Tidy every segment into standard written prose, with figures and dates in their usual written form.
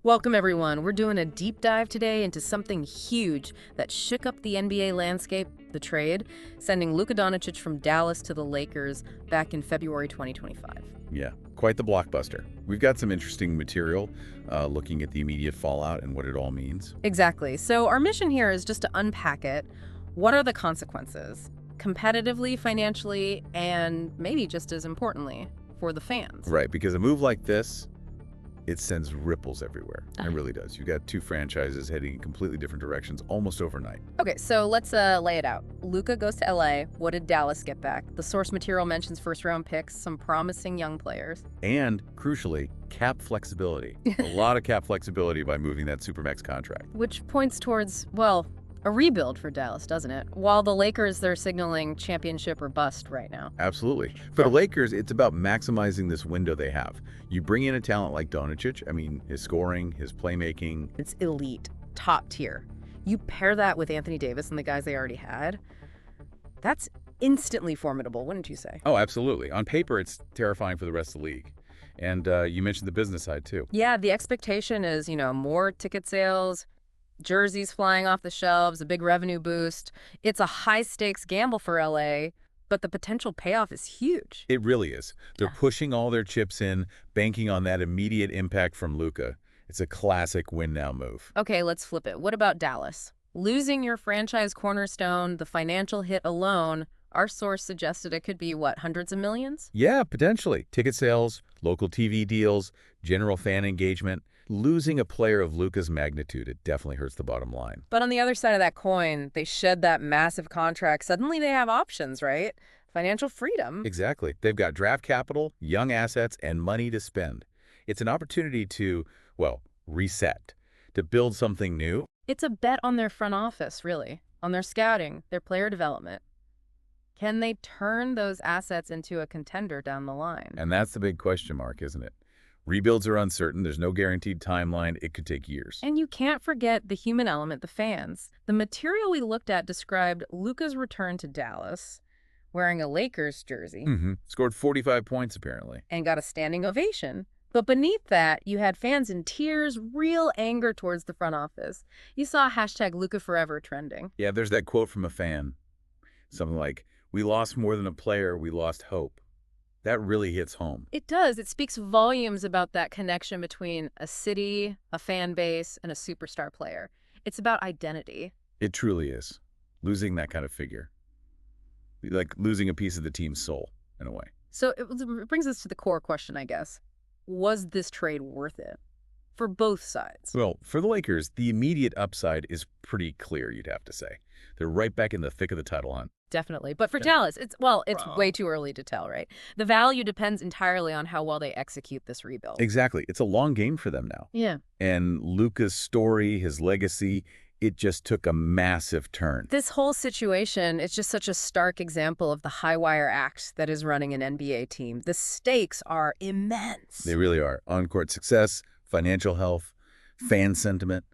Welcome, everyone. We're doing a deep dive today into something huge that shook up the NBA landscape, the trade, sending Luka Dončić from Dallas to the Lakers back in February 2025. Yeah, quite the blockbuster. We've got some interesting material looking at the immediate fallout and what it all means. Exactly. So our mission here is just to unpack it. What are the consequences? Competitively, financially, and maybe just as importantly, for the fans. Right, because a move like this, it sends ripples everywhere. It really does. You've got two franchises heading in completely different directions almost overnight. Okay, so let's lay it out. Luka goes to LA. What did Dallas get back? The source material mentions first-round picks, some promising young players. And, crucially, cap flexibility. A lot of cap flexibility by moving that Supermax contract. Which points towards, well, a rebuild for Dallas, doesn't it? While the Lakers, they're signaling championship or bust right now. Absolutely. For the Lakers, it's about maximizing this window they have. You bring in a talent like Doncic, his scoring, his playmaking. It's elite, top tier. You pair that with Anthony Davis and the guys they already had, that's instantly formidable, wouldn't you say? Oh, absolutely. On paper, it's terrifying for the rest of the league. And you mentioned the business side, too. Yeah, the expectation is, more ticket sales, jerseys flying off the shelves, a big revenue boost. It's a high-stakes gamble for LA, but the potential payoff is huge. It really is. They're pushing all their chips in, banking on that immediate impact from Luka. It's a classic win-now move. Okay, let's flip it. What about Dallas? Losing your franchise cornerstone, the financial hit alone, our source suggested it could be, what, hundreds of millions? Yeah, potentially. Ticket sales, local TV deals, general fan engagement. Losing a player of Luka's magnitude, it definitely hurts the bottom line. But on the other side of that coin, they shed that massive contract. Suddenly they have options, right? Financial freedom. Exactly. They've got draft capital, young assets, and money to spend. It's an opportunity to, well, reset, to build something new. It's a bet on their front office, really, on their scouting, their player development. Can they turn those assets into a contender down the line? And that's the big question mark, isn't it? Rebuilds are uncertain. There's no guaranteed timeline. It could take years. And you can't forget the human element, the fans. The material we looked at described Luka's return to Dallas, wearing a Lakers jersey. Scored 45 points, apparently. And got a standing ovation. But beneath that, you had fans in tears, real anger towards the front office. You saw hashtag Luka Forever trending. Yeah, there's that quote from a fan. Something like, "We lost more than a player, we lost hope." That really hits home. It does. It speaks volumes about that connection between a city, a fan base, and a superstar player. It's about identity. It truly is. Losing that kind of figure. Like losing a piece of the team's soul, in a way. So it brings us to the core question, I guess. Was this trade worth it? For both sides. Well, for the Lakers, the immediate upside is pretty clear, you'd have to say. They're right back in the thick of the title hunt. Definitely. But for Dallas, it's way too early to tell, right? The value depends entirely on how well they execute this rebuild. Exactly. It's a long game for them now. Yeah. And Luka's story, his legacy, it just took a massive turn. This whole situation is just such a stark example of the high-wire act that is running an NBA team. The stakes are immense. They really are. On-court success, financial health, fan sentiment,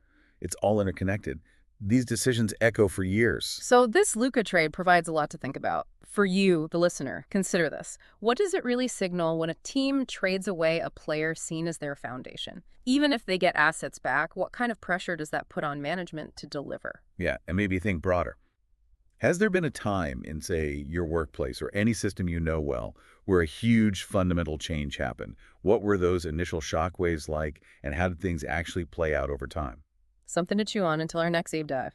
it's all interconnected. These decisions echo for years. So this Luka trade provides a lot to think about. For you, the listener, consider this. What does it really signal when a team trades away a player seen as their foundation? Even if they get assets back, what kind of pressure does that put on management to deliver? Yeah, and maybe think broader. Has there been a time in, say, your workplace or any system you know well where a huge fundamental change happened? What were those initial shockwaves like, and how did things actually play out over time? Something to chew on until our next deep dive.